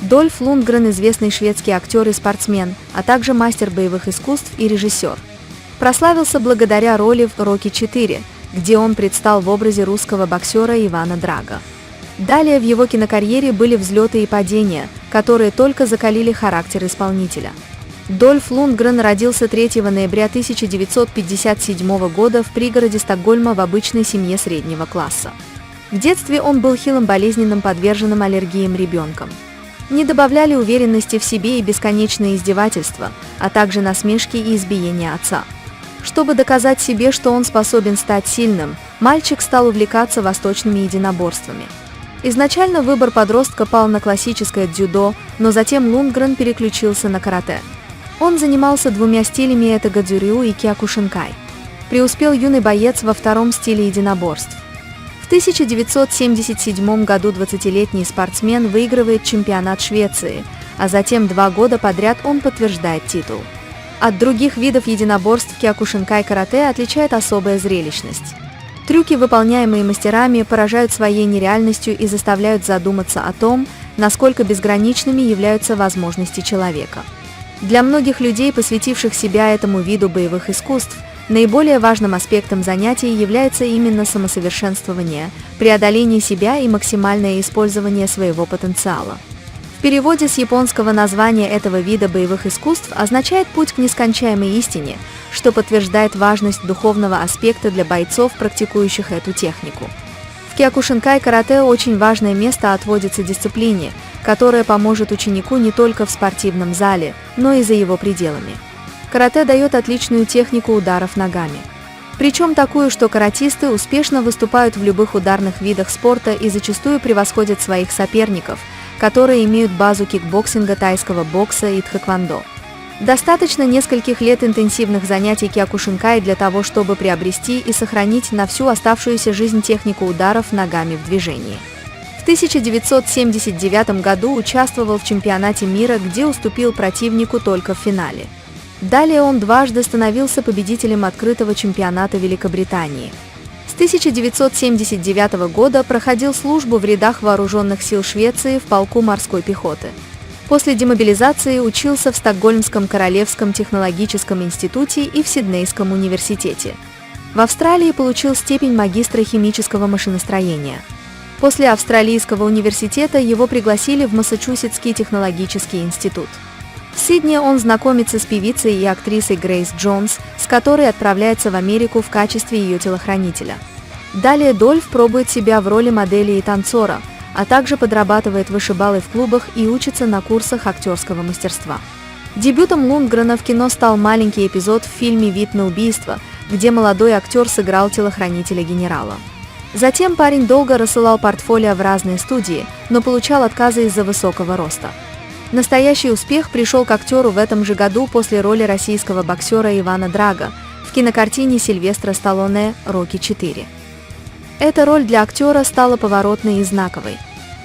Дольф Лундгрен – известный шведский актер и спортсмен, а также мастер боевых искусств и режиссер. Прославился благодаря роли в «Рокки IV», где он предстал в образе русского боксера Ивана Драго. Далее в его кинокарьере были взлеты и падения, которые только закалили характер исполнителя. Дольф Лундгрен родился 3 ноября 1957 года в пригороде Стокгольма в обычной семье среднего класса. В детстве он был хилым, болезненным, подверженным аллергиям ребенком. Не добавляли уверенности в себе и бесконечные издевательства, а также насмешки и избиения отца. Чтобы доказать себе, что он способен стать сильным, мальчик стал увлекаться восточными единоборствами. Изначально выбор подростка пал на классическое дзюдо, но затем Лундгрен переключился на карате. Он занимался двумя стилями – это гадзюрю и киокушинкай. Преуспел юный боец во втором стиле единоборств. В 1977 году 20-летний спортсмен выигрывает чемпионат Швеции, а затем 2 года подряд он подтверждает титул. От других видов единоборств киокушинкай-карате отличает особая зрелищность. Трюки, выполняемые мастерами, поражают своей нереальностью и заставляют задуматься о том, насколько безграничными являются возможности человека. Для многих людей, посвятивших себя этому виду боевых искусств, наиболее важным аспектом занятий является именно самосовершенствование, преодоление себя и максимальное использование своего потенциала. В переводе с японского название этого вида боевых искусств означает «путь к нескончаемой истине», что подтверждает важность духовного аспекта для бойцов, практикующих эту технику. В киокушинкай-карате очень важное место отводится дисциплине, которая поможет ученику не только в спортивном зале, но и за его пределами. Карате дает отличную технику ударов ногами. Причем такую, что каратисты успешно выступают в любых ударных видах спорта и зачастую превосходят своих соперников, которые имеют базу кикбоксинга, тайского бокса и тхэквондо. Достаточно нескольких лет интенсивных занятий киокушинкай для того, чтобы приобрести и сохранить на всю оставшуюся жизнь технику ударов ногами в движении. В 1979 году участвовал в чемпионате мира, где уступил противнику только в финале. Далее он дважды становился победителем открытого чемпионата Великобритании. С 1979 года проходил службу в рядах вооруженных сил Швеции в полку морской пехоты. После демобилизации учился в Стокгольмском Королевском технологическом институте и в Сиднейском университете. В Австралии получил степень магистра химического машиностроения. После Австралийского университета его пригласили в Массачусетский технологический институт. В Сиднее он знакомится с певицей и актрисой Грейс Джонс, с которой отправляется в Америку в качестве ее телохранителя. Далее Дольф пробует себя в роли модели и танцора, а также подрабатывает вышибалой в клубах и учится на курсах актерского мастерства. Дебютом Лундгрена в кино стал маленький эпизод в фильме «Вид на убийство», где молодой актер сыграл телохранителя генерала. Затем парень долго рассылал портфолио в разные студии, но получал отказы из-за высокого роста. Настоящий успех пришел к актеру в этом же году после роли российского боксера Ивана Драго в кинокартине Сильвестра Сталлоне «Рокки IV». Эта роль для актера стала поворотной и знаковой.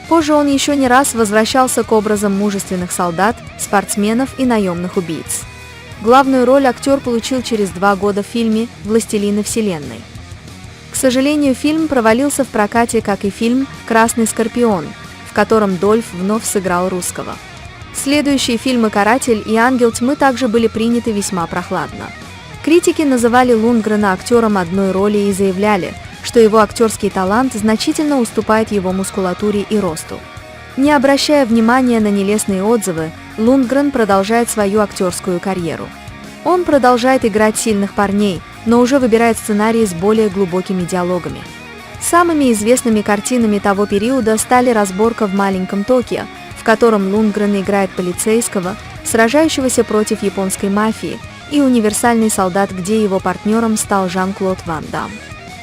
Позже он еще не раз возвращался к образам мужественных солдат, спортсменов и наемных убийц. Главную роль актер получил через 2 года в фильме «Властелины вселенной». К сожалению, фильм провалился в прокате, как и фильм «Красный скорпион», в котором Дольф вновь сыграл русского. Следующие фильмы «Каратель» и «Ангел тьмы» также были приняты весьма прохладно. Критики называли Лундгрена актером одной роли и заявляли, что его актерский талант значительно уступает его мускулатуре и росту. Не обращая внимания на нелестные отзывы, Лундгрен продолжает свою актерскую карьеру. Он продолжает играть сильных парней, но уже выбирает сценарии с более глубокими диалогами. Самыми известными картинами того периода стали «Разборка в маленьком Токио», в котором Лундгрен играет полицейского, сражающегося против японской мафии, и «Универсальный солдат», где его партнером стал Жан-Клод Ван Дамм.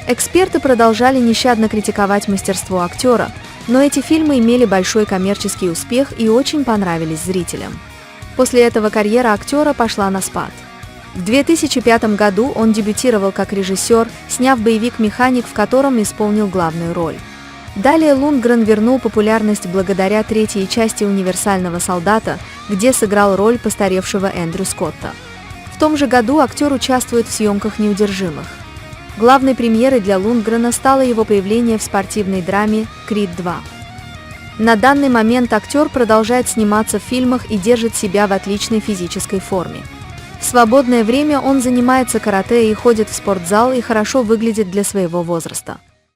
Эксперты продолжали нещадно критиковать мастерство актера, но эти фильмы имели большой коммерческий успех и очень понравились зрителям. После этого карьера актера пошла на спад. В 2005 году он дебютировал как режиссер, сняв боевик «Механик», в котором исполнил главную роль. Далее Лундгрен вернул популярность благодаря 3-й части «Универсального солдата», где сыграл роль постаревшего Эндрю Скотта. В том же году актер участвует в съемках «Неудержимых». Главной премьерой для Лундгрена стало его появление в спортивной драме «Крид 2». На данный момент актер продолжает сниматься в фильмах и держит себя в отличной физической форме. В свободное время он занимается карате и ходит в спортзал и хорошо выглядит для своего возраста.